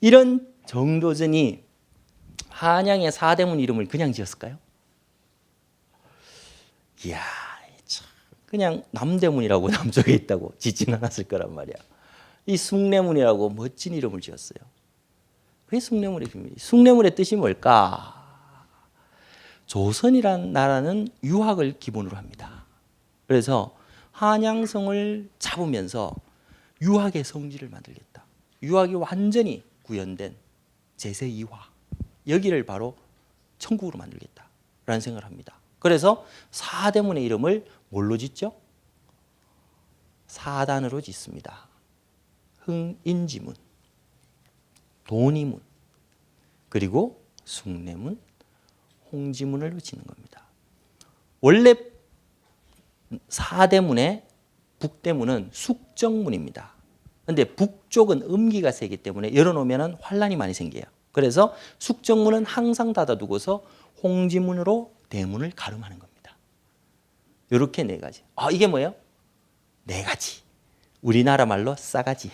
이런 정도전이 한양의 사대문 이름을 그냥 지었을까요? 이야, 참, 그냥 남대문이라고 남쪽에 있다고 짓진 않았을 거란 말이야. 이 숭례문이라고 멋진 이름을 지었어요. 그게 숭례문의 비밀이에요. 숭례문의 뜻이 뭘까? 조선이란 나라는 유학을 기본으로 합니다. 그래서 한양성을 잡으면서 유학의 성지를 만들겠다. 유학이 완전히 구현된 제세 2화. 여기를 바로 천국으로 만들겠다라는 생각을 합니다. 그래서 사대문의 이름을 뭘로 짓죠? 사단으로 짓습니다. 흥인지문, 돈이문, 그리고 숭례문, 홍지문을 짓는 겁니다. 원래 사대문의 북대문은 숙정문입니다. 그런데 북쪽은 음기가 세기 때문에 열어놓으면 환란이 많이 생겨요. 그래서 숙정문은 항상 닫아두고서 홍지문으로 대문을 가름하는 겁니다. 이렇게 네 가지. 이게 뭐예요? 네 가지. 우리나라 말로 싸가지.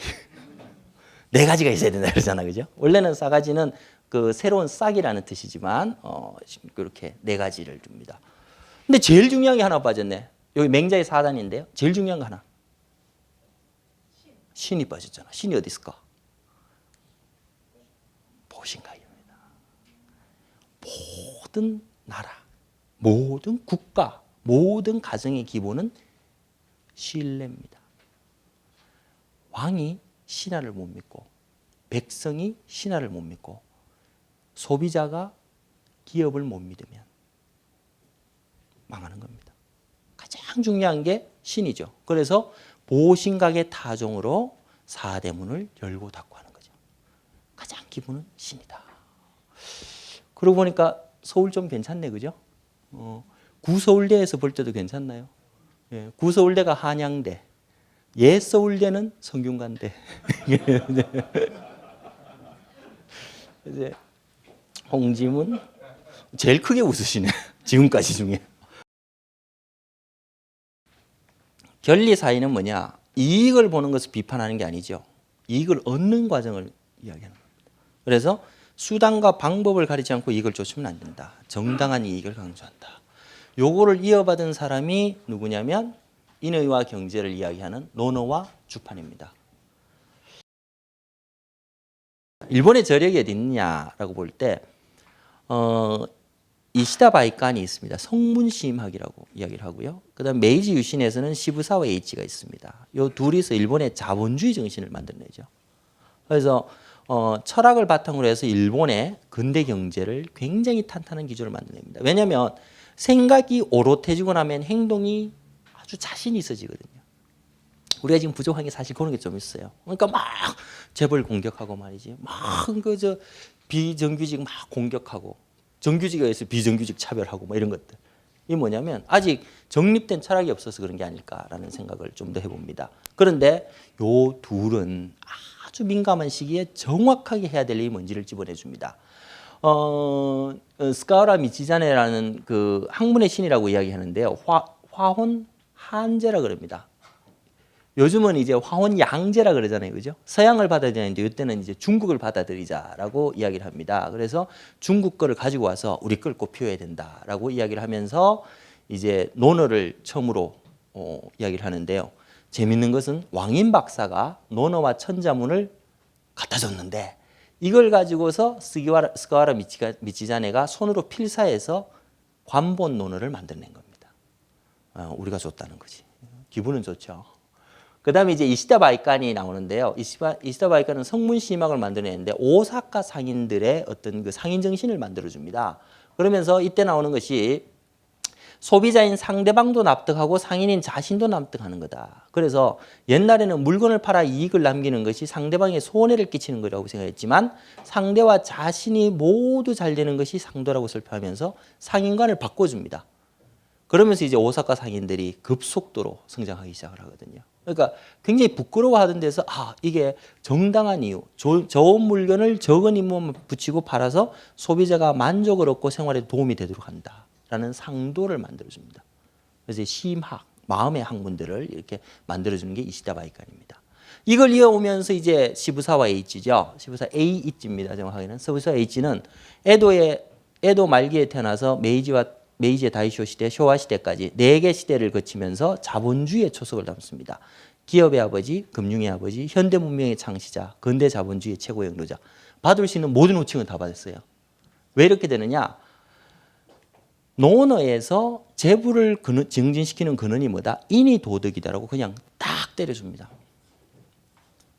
네 가지가 있어야 된다 그러잖아, 그죠? 원래는 싸가지는 그 새로운 싹이라는 뜻이지만 이렇게 네 가지를 줍니다. 근데 제일 중요한 게 하나 빠졌네. 여기 맹자의 사단인데요. 제일 중요한 거 하나. 신이 빠졌잖아. 신이 어디 있을까? 보신각입니다. 모든 나라, 모든 국가, 모든 가정의 기본은 신뢰입니다. 왕이 신하를 못 믿고 백성이 신하를 못 믿고 소비자가 기업을 못 믿으면 망하는 겁니다. 가장 중요한 게 신이죠. 그래서 보신각의 타종으로 사대문을 열고 닫고 하는 거죠. 가장 기본은 신이다. 그러고 보니까 서울 좀 괜찮네, 그죠? 구서울대에서 볼 때도 괜찮나요? 예, 구서울대가 한양대, 옛서울대는 성균관대. 이제 홍지문 제일 크게 웃으시네. 지금까지 중에. 견리사의는 뭐냐? 이익을 보는 것을 비판하는 게 아니죠. 이익을 얻는 과정을 이야기하는 겁니다. 그래서 수단과 방법을 가리지 않고 이익을 쫓으면 안 된다. 정당한 이익을 강조한다. 요거를 이어받은 사람이 누구냐면 인의와 경제를 이야기하는 논어와 주판입니다. 일본의 저력이 어디 있느냐라고 볼 때 이시다 바이칸이 있습니다. 성문시임학이라고 이야기를 하고요. 그다음 메이지 유신에서는 시부사와 에이치가 있습니다. 이 둘이서 일본의 자본주의 정신을 만들어내죠. 그래서 철학을 바탕으로 해서 일본의 근대 경제를 굉장히 탄탄한 기조를 만들어냅니다. 왜냐하면 생각이 오롯해지고 나면 행동이 아주 자신이 있어지거든요. 우리가 지금 부족한 게 사실 그런 게 좀 있어요. 그러니까 막 재벌 공격하고 말이지, 막 그저 비정규직 막 공격하고, 정규직에 의해서 비정규직 차별하고 뭐 이런 것들. 이게 뭐냐면 아직 정립된 철학이 없어서 그런 게 아닐까라는 생각을 좀 더 해봅니다. 그런데 요 둘은 아주 민감한 시기에 정확하게 해야 될 일이 뭔지를 집어내줍니다. 스카우라 미치자네라는 그 학문의 신이라고 이야기하는데요. 화혼 한제라 그럽니다. 요즘은 이제 화혼 양제라 그러잖아요, 그죠? 서양을 받아들이는데 이때는 이제 중국을 받아들이자라고 이야기를 합니다. 그래서 중국 거를 가지고 와서 우리 걸 꼭 피워야 된다라고 이야기를 하면서 이제 논어를 처음으로 이야기를 하는데요. 재밌는 것은 왕인 박사가 논어와 천자문을 갖다 줬는데 이걸 가지고서 스가와라 미치자네가 손으로 필사해서 관본 논어를 만들어낸 겁니다. 우리가 줬다는 거지. 기분은 좋죠. 그 다음에 이제 이시다 바이칸이 나오는데요. 이시다 바이칸은 성문시임학을 만들어냈는데 오사카 상인들의 어떤 그 상인 정신을 만들어줍니다. 그러면서 이때 나오는 것이 소비자인 상대방도 납득하고 상인인 자신도 납득하는 거다. 그래서 옛날에는 물건을 팔아 이익을 남기는 것이 상대방에 손해를 끼치는 거라고 생각했지만 상대와 자신이 모두 잘 되는 것이 상도라고 설파하면서 상인관을 바꿔줍니다. 그러면서 이제 오사카 상인들이 급속도로 성장하기 시작을 하거든요. 그러니까 굉장히 부끄러워하던 데서 이게 정당한 이유, 좋은 물건을 적은 임무만 붙이고 팔아서 소비자가 만족을 얻고 생활에 도움이 되도록 한다라는 상도를 만들어줍니다. 그래서 심학, 마음의 학문들을 이렇게 만들어주는 게 이시다 바이칸입니다. 이걸 이어오면서 이제 시부사와 H죠. 시부사 A입니다. 정확하게는 시부사 H는 에도 말기에 태어나서 메이지 다이쇼 시대, 쇼와 시대까지 4개 시대를 거치면서 자본주의의 초석을 담습니다. 기업의 아버지, 금융의 아버지, 현대 문명의 창시자, 근대 자본주의의 최고 영도자. 받을 수 있는 모든 호칭을 다 받았어요. 왜 이렇게 되느냐? 논어에서 재부를 증진시키는 근원이 뭐다? 인이 도덕이다라고 그냥 딱 때려줍니다.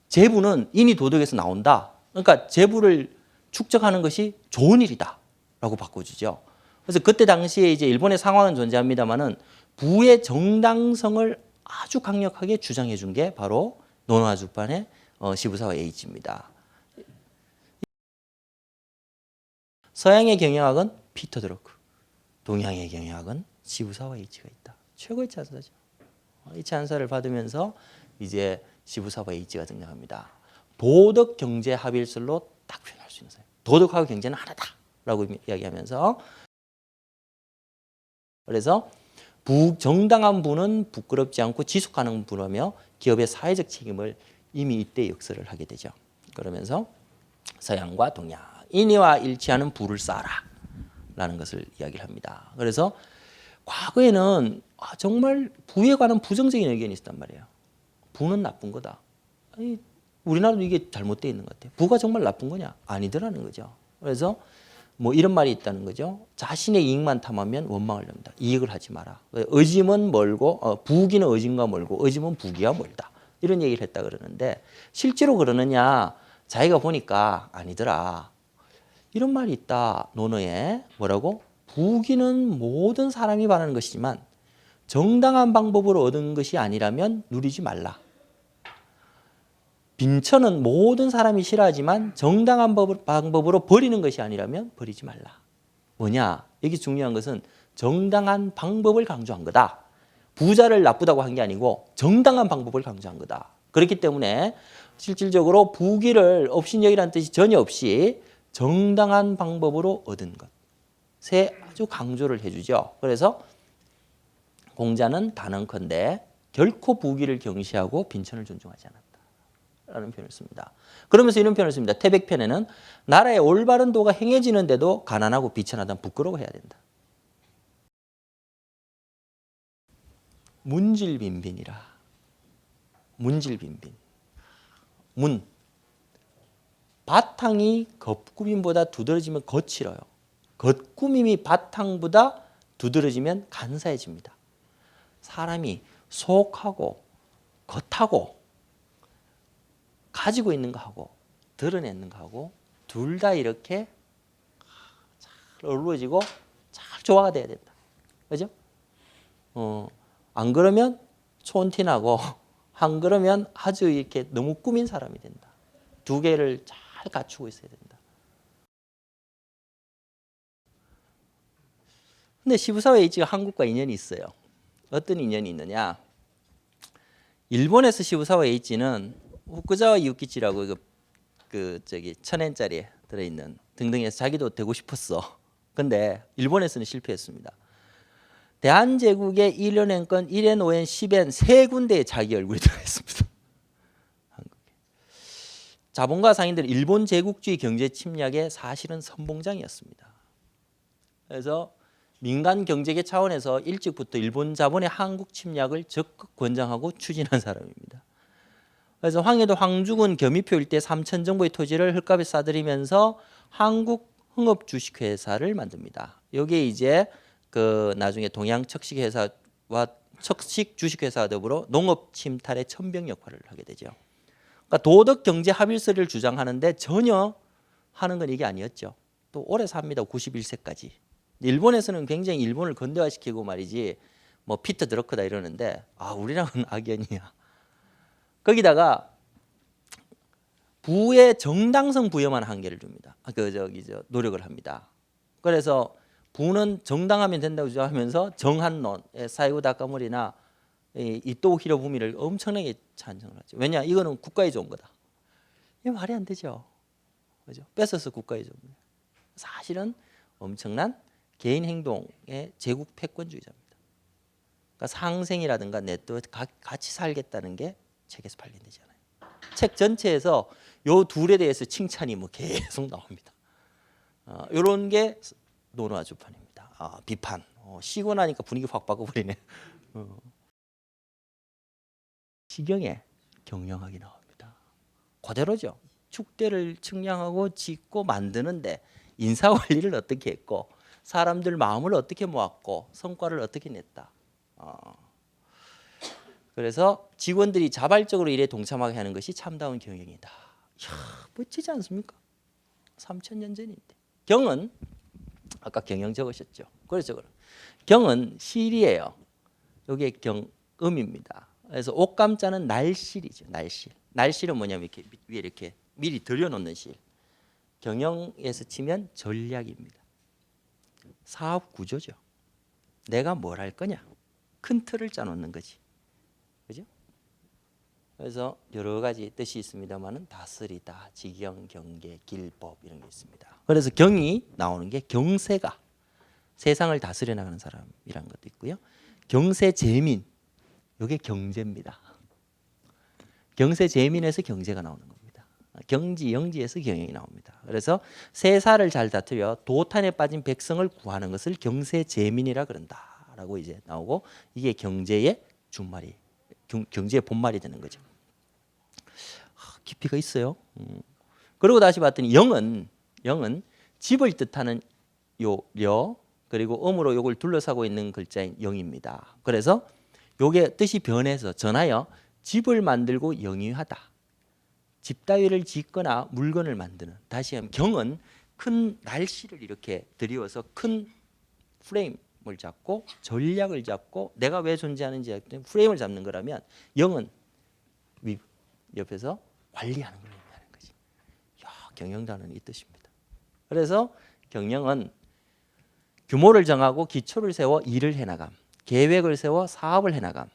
재부는 인이 도덕에서 나온다. 그러니까 재부를 축적하는 것이 좋은 일이다라고 바꿔주죠. 그래서 그때 당시에 이제 일본의 상황은 존재합니다만은 부의 정당성을 아주 강력하게 주장해 준 게 바로 논어와 죽반의 시부사와 H입니다. 서양의 경영학은 피터 드러크, 동양의 경영학은 시부사와 H가 있다. 최고의 찬사죠. 이 찬사를 받으면서 이제 시부사와 H가 등장합니다. 도덕 경제 합일설로 딱 표현할 수 있는 사람. 도덕하고 경제는 하나다라고 이야기하면서 그래서 정당한 부는 부끄럽지 않고 지속 가능한 부라며 기업의 사회적 책임을 이미 이때 역설을 하게 되죠. 그러면서 서양과 동양 인의와 일치하는 부를 쌓아라라는 것을 이야기를 합니다. 그래서 과거에는 정말 부에 관한 부정적인 의견이 있었단 말이에요. 부는 나쁜 거다. 아니, 우리나라도 이게 잘못되어 있는 것 같아요. 부가 정말 나쁜 거냐? 아니더라는 거죠. 그래서 뭐 이런 말이 있다는 거죠. 자신의 이익만 탐하면 원망을 합니다. 이익을 하지 마라. 의심은 멀고 부귀는 의심과 멀고 의심은 부귀와 멀다. 이런 얘기를 했다 그러는데 실제로 그러느냐? 자기가 보니까 아니더라. 이런 말이 있다. 논어에 뭐라고? 부귀는 모든 사람이 바라는 것이지만 정당한 방법으로 얻은 것이 아니라면 누리지 말라. 빈천은 모든 사람이 싫어하지만 정당한 방법으로 버리는 것이 아니라면 버리지 말라. 뭐냐? 여기 중요한 것은 정당한 방법을 강조한 거다. 부자를 나쁘다고 한 게 아니고 정당한 방법을 강조한 거다. 그렇기 때문에 실질적으로 부귀를 업신여기라는 뜻이 전혀 없이 정당한 방법으로 얻은 것에 아주 강조를 해주죠. 그래서 공자는 단언컨대 결코 부귀를 경시하고 빈천을 존중하지 않았다. 라는 표현을 씁니다. 그러면서 이런 표현을 씁니다. 태백편에는 나라의 올바른 도가 행해지는데도 가난하고 비천하다면 부끄러워해야 된다. 문질빈빈이라. 문질빈빈. 문. 바탕이 겉구김보다 두드러지면 거칠어요. 겉구김이 바탕보다 두드러지면 간사해집니다. 사람이 속하고 겉하고 가지고 있는 거하고 드러내는 거하고 둘 다 이렇게 잘 어우러지고 잘 조화가 돼야 된다. 그죠? 안 그러면 촌티나고 안 그러면 아주 이렇게 너무 꾸민 사람이 된다. 두 개를 잘 갖추고 있어야 된다. 근데 시부사와 H가 한국과 인연이 있어요. 어떤 인연이 있느냐? 일본에서 시부사와 H는 후쿠자와 유키치라고 천엔짜리에 들어있는 등등해서 자기도 되고 싶었어. 근데 일본에서는 실패했습니다. 대한제국의 1년행권 1엔, 5엔, 10엔 세 군데에 자기 얼굴이 들어있습니다. 자본가 상인들은 일본 제국주의 경제 침략의 사실은 선봉장이었습니다. 그래서 민간 경제계 차원에서 일찍부터 일본 자본의 한국 침략을 적극 권장하고 추진한 사람입니다. 그래서 황해도 황주군 겸이표 일대 3천 정도의 토지를 헐값에 싸들이면서 한국 흥업 주식회사를 만듭니다. 여기에 이제 나중에 동양 척식회사와 척식 주식회사와 더불어 농업 침탈의 천병 역할을 하게 되죠. 그러니까 도덕 경제 합일설을 주장하는데 전혀 하는 건 이게 아니었죠. 또 오래 삽니다. 91세까지. 일본에서는 굉장히 일본을 근대화시키고 말이지 뭐 피터 드러크다 이러는데 우리랑은 악연이야. 거기다가 부의 정당성 부여만 한계를 줍니다. 노력을 합니다. 그래서 부는 정당하면 된다고 주장하면서 정한론, 사이고 다카모리나 이토 히로부미를 엄청나게 찬성을 하죠. 왜냐? 이거는 국가에 좋은 거다. 이게 말이 안 되죠. 그죠? 뺏어서 국가에 좋은 거예요. 사실은 엄청난 개인 행동의 제국 패권주의자입니다. 그러니까 상생이라든가 네트워크 같이 살겠다는 게 책에서 발견되잖아요. 책 전체에서 요 둘에 대해서 칭찬이 뭐 계속 나옵니다. 이런 게 노노아주판입니다. 비판. 쉬고 나니까 분위기 확 바꿔버리네. 시경에 경영학이 나옵니다. 그대로죠. 축대를 측량하고 짓고 만드는데 인사관리를 어떻게 했고 사람들 마음을 어떻게 모았고 성과를 어떻게 냈다. 그래서 직원들이 자발적으로 일에 동참하게 하는 것이 참다운 경영이다. 이야, 멋지지 않습니까? 3000년 전인데. 경은 아까 경영 적으셨죠. 그렇죠. 경은 실이에요. 이게 경음입니다. 그래서 옷감자는 날실이죠. 날실. 날실은 뭐냐면 이렇게 위에 이렇게 미리 들여놓는 실. 경영에서 치면 전략입니다. 사업 구조죠. 내가 뭘 할 거냐. 큰 틀을 짜놓는 거지. 그죠? 그래서 여러 가지 뜻이 있습니다만은 다스리다, 지경, 경계, 길법 이런 게 있습니다. 그래서 경이 나오는 게 경세가 세상을 다스려 나가는 사람이라는 것도 있고요. 경세재민 이게 경제입니다. 경세재민에서 경제가 나오는 겁니다. 경지, 영지에서 경영이 나옵니다. 그래서 세사를 잘 다스려 도탄에 빠진 백성을 구하는 것을 경세재민이라 그런다라고 이제 나오고 이게 경제의 준말이 경제의 본말이 되는 거죠. 깊이가 있어요. 그리고 다시 봤더니 영은 집을 뜻하는 여 그리고 음으로 요걸 둘러싸고 있는 글자인 영입니다. 그래서 요게 뜻이 변해서 전하여 집을 만들고 영위하다. 집 따위를 짓거나 물건을 만드는. 다시 하면 경은 큰 날씨를 이렇게 들이워서 큰 프레임을 잡고 전략을 잡고 내가 왜 존재하는지 프레임을 잡는 거라면 영은 옆에서 관리하는 걸 의미하는 거지. 야, 경영단은 이 뜻입니다. 그래서 경영은 규모를 정하고 기초를 세워 일을 해나감, 계획을 세워 사업을 해나감,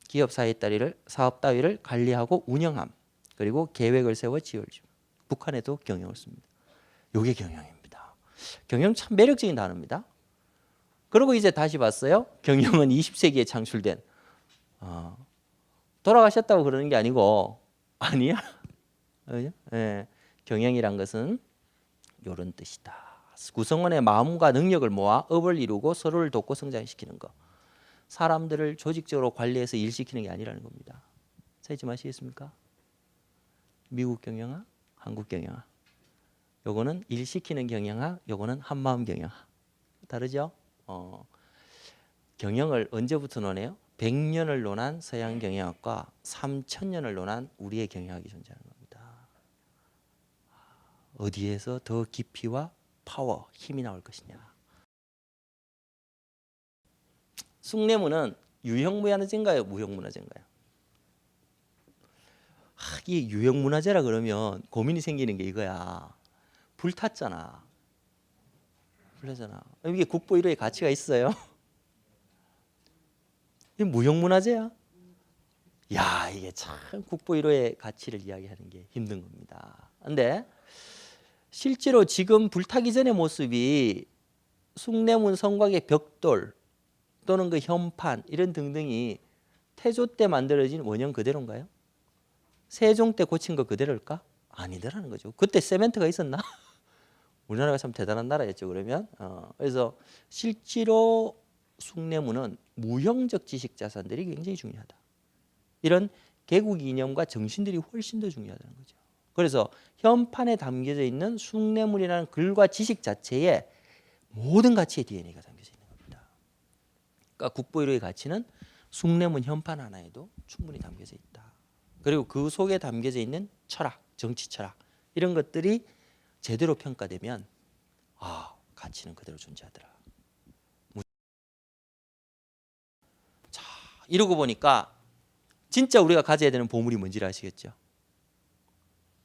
기업 사업 따위를 관리하고 운영함, 그리고 계획을 세워 지을 줌. 북한에도 경영을 씁니다. 이게 경영입니다. 경영 참 매력적인 단어입니다. 그리고 이제 다시 봤어요. 경영은 20세기에 창출된 돌아가셨다고 그러는 게 아니고 아니야. 네. 경영이란 것은 이런 뜻이다. 구성원의 마음과 능력을 모아 업을 이루고 서로를 돕고 성장시키는 것. 사람들을 조직적으로 관리해서 일시키는 게 아니라는 겁니다. 자, 잊지 마시겠습니까? 미국 경영학, 한국 경영학. 요거는 일시키는 경영학, 요거는 한마음 경영학. 다르죠? 경영을 언제부터 논해요? 100년을 논한 서양 경영학과 3000년을 논한 우리의 경영학이 존재하는 겁니다. 어디에서 더 깊이와 파워, 힘이 나올 것이냐. 숭례문은 유형문화재인가요? 무형문화재인가요? 이게 유형문화재라 그러면 고민이 생기는 게 이거야. 불탔잖아. 불탔잖아. 이게 국보 1호의 가치가 있어요? 이게 무형문화재야? 야, 이게 참 국보 1호의 가치를 이야기하는 게 힘든 겁니다. 근데 실제로 지금 불타기 전의 모습이 숭례문 성곽의 벽돌 또는 그 현판 이런 등등이 태조 때 만들어진 원형 그대로인가요? 세종 때 고친 거 그대로일까? 아니더라는 거죠. 그때 세멘트가 있었나? 우리나라가 참 대단한 나라였죠. 그러면 그래서 실제로 숭례문은 무형적 지식 자산들이 굉장히 중요하다. 이런 개국 이념과 정신들이 훨씬 더 중요하다는 거죠. 그래서 현판에 담겨져 있는 숭례문이라는 글과 지식 자체에 모든 가치의 DNA가 담겨져 있는 겁니다. 그러니까 국보 1호의 가치는 숭례문 현판 하나에도 충분히 담겨져 있다. 그리고 그 속에 담겨져 있는 철학, 정치 철학 이런 것들이 제대로 평가되면 가치는 그대로 존재하더라. 자, 이러고 보니까 진짜 우리가 가져야 되는 보물이 뭔지를 아시겠죠?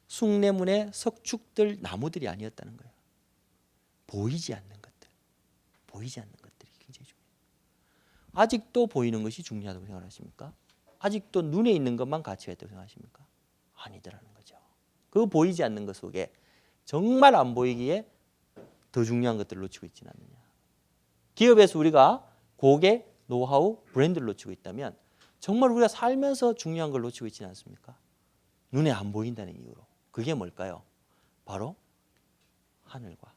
숭례문의 석축들, 나무들이 아니었다는 거예요. 보이지 않는 것들. 보이지 않는 것들이 굉장히 중요해요. 아직도 보이는 것이 중요하다고 생각하십니까? 아직도 눈에 있는 것만 가치가 있다고 생각하십니까? 아니더라는 거죠. 그 보이지 않는 것 속에 정말 안 보이기에 더 중요한 것들을 놓치고 있지는 않느냐. 기업에서 우리가 고객, 노하우, 브랜드를 놓치고 있다면 정말 우리가 살면서 중요한 걸 놓치고 있지는 않습니까? 눈에 안 보인다는 이유로. 그게 뭘까요? 바로 하늘과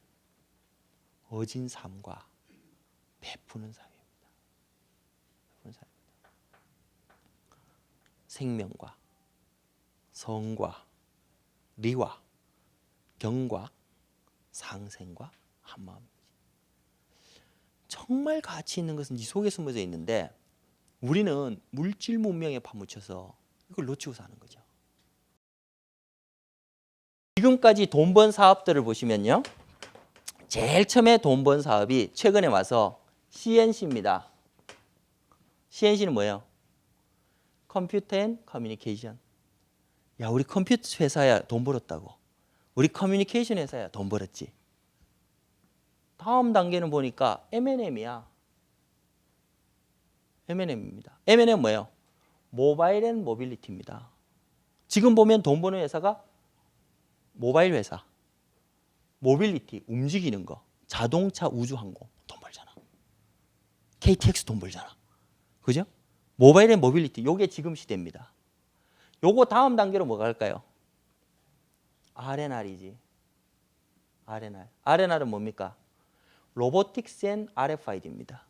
어진 삶과 베푸는 삶입니다. 베푸는 삶입니다. 생명과 성과 리와 경과 상생과 한마음이지. 정말 가치 있는 것은 이 속에 숨어져 있는데 우리는 물질 문명에 파묻혀서 이걸 놓치고 사는 거죠. 지금까지 돈 번 사업들을 보시면요, 제일 처음에 돈 번 사업이 최근에 와서 CNC입니다. CNC는 뭐예요? 컴퓨터 앤 커뮤니케이션. 야, 우리 컴퓨터 회사야 돈 벌었다고. 우리 커뮤니케이션 회사야 돈 벌었지. 다음 단계는 보니까 M&M이야. M&M입니다. M&M 뭐예요? 모바일 앤 모빌리티입니다. 지금 보면 돈 버는 회사가 모바일 회사, 모빌리티, 움직이는 거, 자동차, 우주항공 돈 벌잖아. KTX 돈 벌잖아. 그죠? 모바일 앤 모빌리티, 요게 지금 시대입니다. 요거 다음 단계로 뭐가 갈까요? R&R이지. R&R. R&R은 뭡니까? 로보틱스 앤 RFID입니다.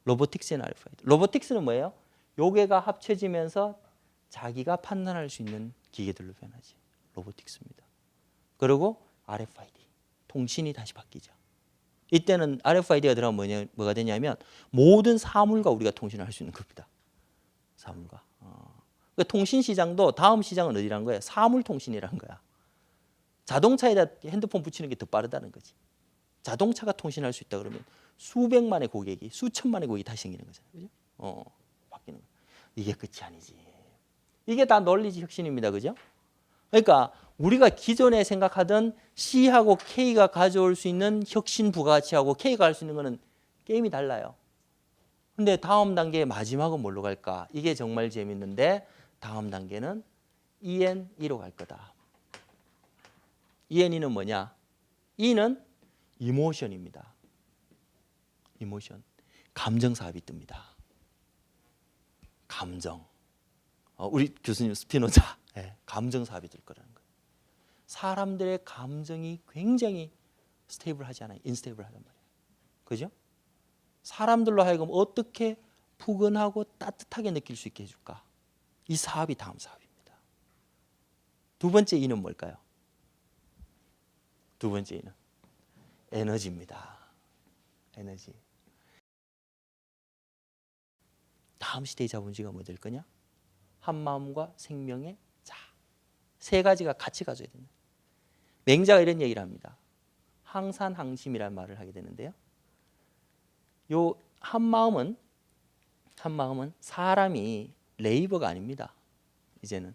로보틱스 앤 RFID. 로보틱스는 뭐예요? 요게가 합쳐지면서 자기가 판단할 수 있는 기계들로 변하지. 로보틱스입니다. 그리고 RFID. 통신이 다시 바뀌죠. 이때는 RFID가 들어가면 뭐가 되냐면 모든 사물과 우리가 통신을 할 수 있는 겁니다. 사물과. 그러니까 통신 시장도 다음 시장은 어디라는 거예요? 사물 통신이라는 거야. 자동차에다 핸드폰 붙이는 게 더 빠르다는 거지. 자동차가 통신할 수 있다 그러면 수백만의 고객이, 수천만의 고객이 다시 생기는 거잖아요. 그죠? 바뀌는 거. 이게 끝이 아니지. 이게 다 논리적 혁신입니다. 그죠? 그러니까 우리가 기존에 생각하던 C하고 K가 가져올 수 있는 혁신 부가가치하고 K가 할 수 있는 거는 게임이 달라요. 근데 다음 단계 마지막은 뭘로 갈까? 이게 정말 재밌는데 다음 단계는 EN2로 갈 거다. EN2는 뭐냐? E는 이모션입니다. 이모션. 감정 사업이 뜹니다. 감정. 우리 교수님 스피노자. 네, 감정 사업이 될 거라는 거예요. 사람들의 감정이 굉장히 스테이블하지 않아요. 인스테이블하단 말이에요. 그죠? 사람들로 하여금 어떻게 푸근하고 따뜻하게 느낄 수 있게 해줄까? 이 사업이 다음 사업입니다. 두 번째 E는 뭘까요? 두 번째 E는 에너지입니다. 에너지. 다음 시대의 자본주의가 뭐 될 거냐? 한마음과 생명의 자. 세 가지가 같이 가져야 된다. 맹자가 이런 얘기를 합니다. 항산항심이라는 말을 하게 되는데요. 요 한마음은 사람이 레이버가 아닙니다. 이제는.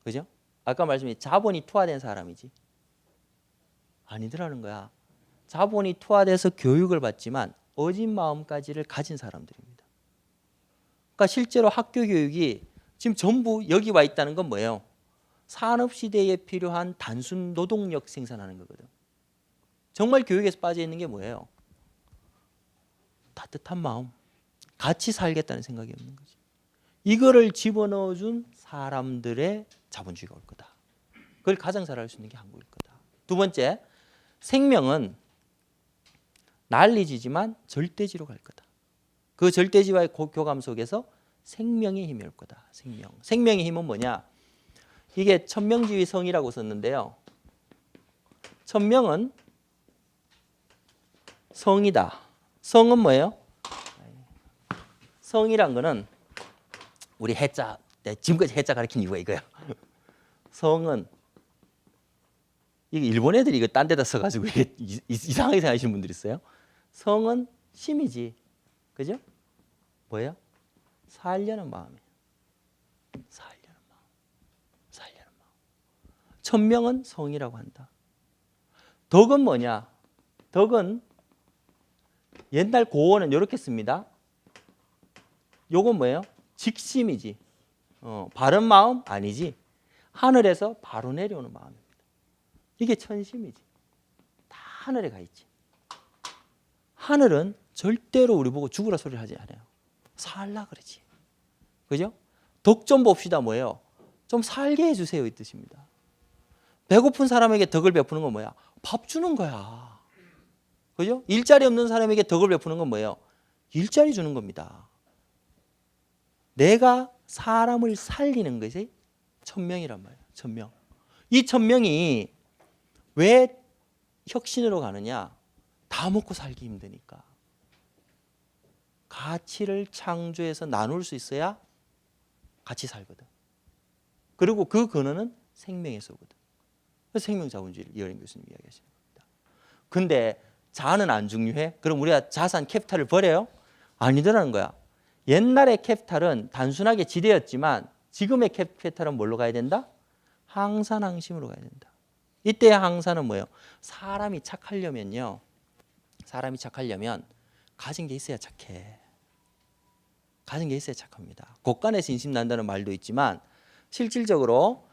그죠? 아까 말씀드린 자본이 투하된 사람이지. 아니더라는 거야. 자본이 투하돼서 교육을 받지만 어진 마음까지를 가진 사람들입니다. 그러니까 실제로 학교 교육이 지금 전부 여기 와 있다는 건 뭐예요? 산업시대에 필요한 단순 노동력 생산하는 거거든. 정말 교육에서 빠져 있는 게 뭐예요? 따뜻한 마음, 같이 살겠다는 생각이 없는 거지. 이거를 집어넣어준 사람들의 자본주의가 올 거다. 그걸 가장 잘할 수 있는 게 한국일 거다. 두 번째, 생명은 난리지지만 절대지로 갈 거다. 그 절대지와의 교감 속에서 생명의 힘이 올 거다. 생명의 힘은 뭐냐? 이게 천명지위 성이라고 썼는데요. 천명은 성이다. 성은 뭐예요? 성이란 거는 우리 해자, 지금까지 해자 가르친 이유가 이거야. 성은 이게 일본 애들이 이거 딴 데다 써가지고 이게 이상하게 생각하시는 분들 있어요. 성은 심이지, 그죠? 뭐예요? 살려는 마음이에요. 살려는 마음. 천명은 성이라고 한다. 덕은 뭐냐? 덕은 옛날 고어는 이렇게 씁니다. 요건 뭐예요? 직심이지. 바른 마음 아니지. 하늘에서 바로 내려오는 마음입니다. 이게 천심이지. 다 하늘에 가 있지. 하늘은 절대로 우리 보고 죽으라 소리를 하지 않아요. 살라 그러지. 그죠? 덕 좀 봅시다. 뭐예요? 좀 살게 해주세요 이 뜻입니다. 배고픈 사람에게 덕을 베푸는 건 뭐야? 밥 주는 거야. 그죠? 일자리 없는 사람에게 덕을 베푸는 건 뭐예요? 일자리 주는 겁니다. 내가 사람을 살리는 것이 천명이란 말이에요. 천명. 이 천명이 왜 혁신으로 가느냐? 다 먹고 살기 힘드니까. 가치를 창조해서 나눌 수 있어야 같이 살거든. 그리고 그 근원은 생명에서 오거든. 그래서 생명자본주의를 이어린 교수님 이야기하시는 겁니다. 근데 자는 안 중요해? 그럼 우리가 자산 캐피탈을 버려요? 아니더라는 거야. 옛날의 캐피탈은 단순하게 지대였지만 지금의 캐피탈은 뭘로 가야 된다? 항산항심으로 가야 된다. 이때의 항산은 뭐예요? 사람이 착하려면요. 사람이 착하려면 가진 게 있어야 착해. 가진 게 있어야 착합니다. 곳간에서 인심 난다는 말도 있지만 실질적으로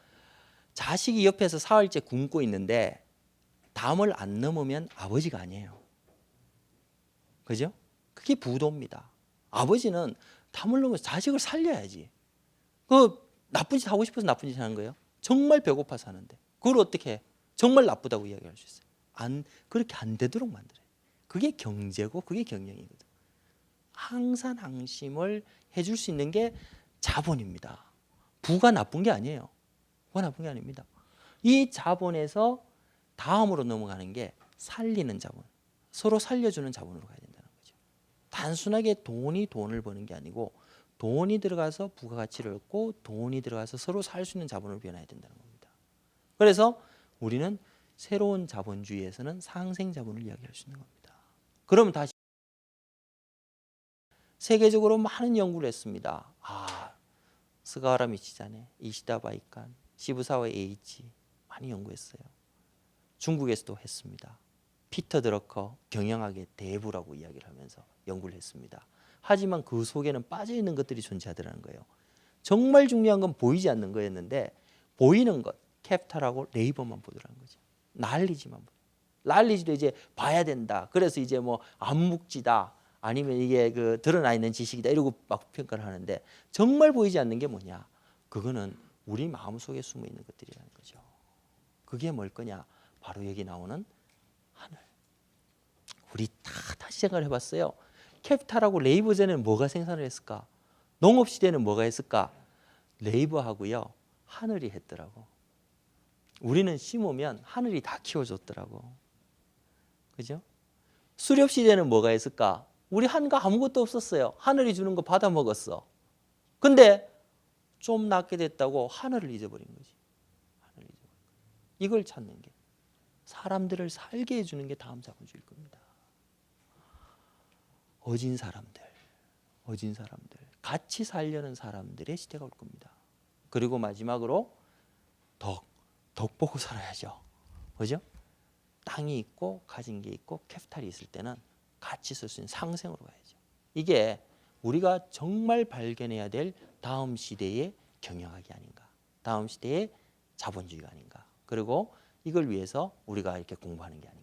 자식이 옆에서 사흘째 굶고 있는데 담을 안 넘으면 아버지가 아니에요. 그죠? 그게 부도입니다. 아버지는 담을 넘어서 자식을 살려야지. 그 나쁜 짓 하고 싶어서 나쁜 짓 하는 거예요. 정말 배고파서 하는데 그걸 어떻게 해? 정말 나쁘다고 이야기할 수 있어요. 그렇게 안 되도록 만들어요. 그게 경제고 그게 경영이거든. 항산항심을 해줄 수 있는 게 자본입니다. 부가 나쁜 게 아니에요. 부가 나쁜 게 아닙니다. 이 자본에서 다음으로 넘어가는 게 살리는 자본, 서로 살려주는 자본으로 가야 된다는 거죠. 단순하게 돈이 돈을 버는 게 아니고 돈이 들어가서 부가가치를 얻고 돈이 들어가서 서로 살 수 있는 자본으로 변해야 된다는 겁니다. 그래서 우리는 새로운 자본주의에서는 상생자본을 이야기할 수 있는 겁니다. 그러면 다시 세계적으로 많은 연구를 했습니다. 스가와라 미치자네, 이시다 바이칸, 시부사와 에이치 많이 연구했어요. 중국에서도 했습니다. 피터 드러커 경영학의 대부라고 이야기를 하면서 연구를 했습니다. 하지만 그 속에는 빠져있는 것들이 존재하더라는 거예요. 정말 중요한 건 보이지 않는 거였는데 보이는 것, 캐피탈하고 레이버만 보더라는 거죠. 난리지만 난리지도 이제 봐야 된다. 그래서 이제 뭐 암묵지다. 아니면 이게 그 드러나 있는 지식이다. 이러고 막 평가를 하는데 정말 보이지 않는 게 뭐냐? 그거는 우리 마음속에 숨어 있는 것들이라는 거죠. 그게 뭘 거냐? 바로 여기 나오는 하늘. 우리 다시 생각을 해봤어요. 캐피탈하고 레이버 전에는 뭐가 생산을 했을까? 농업 시대는 뭐가 했을까? 레이버하고요 하늘이 했더라고. 우리는 심으면 하늘이 다 키워줬더라고. 그죠? 수렵 시대는 뭐가 했을까? 우리 한가 아무것도 없었어요. 하늘이 주는 거 받아 먹었어. 근데 좀 낫게 됐다고 하늘을 잊어버린 거지. 하늘을 잊어버린 거야. 이걸 찾는 게 사람들을 살게 해주는 게 다음 자본주의일 겁니다. 어진 사람들, 같이 살려는 사람들의 시대가 올 겁니다. 그리고 마지막으로 덕 보고 살아야죠. 그죠? 땅이 있고 가진 게 있고 캐피탈이 있을 때는 같이 쓸 수 있는 상생으로 가야죠. 이게 우리가 정말 발견해야 될 다음 시대의 경영학이 아닌가. 다음 시대의 자본주의가 아닌가. 그리고 이걸 위해서 우리가 이렇게 공부하는 게 아닌가.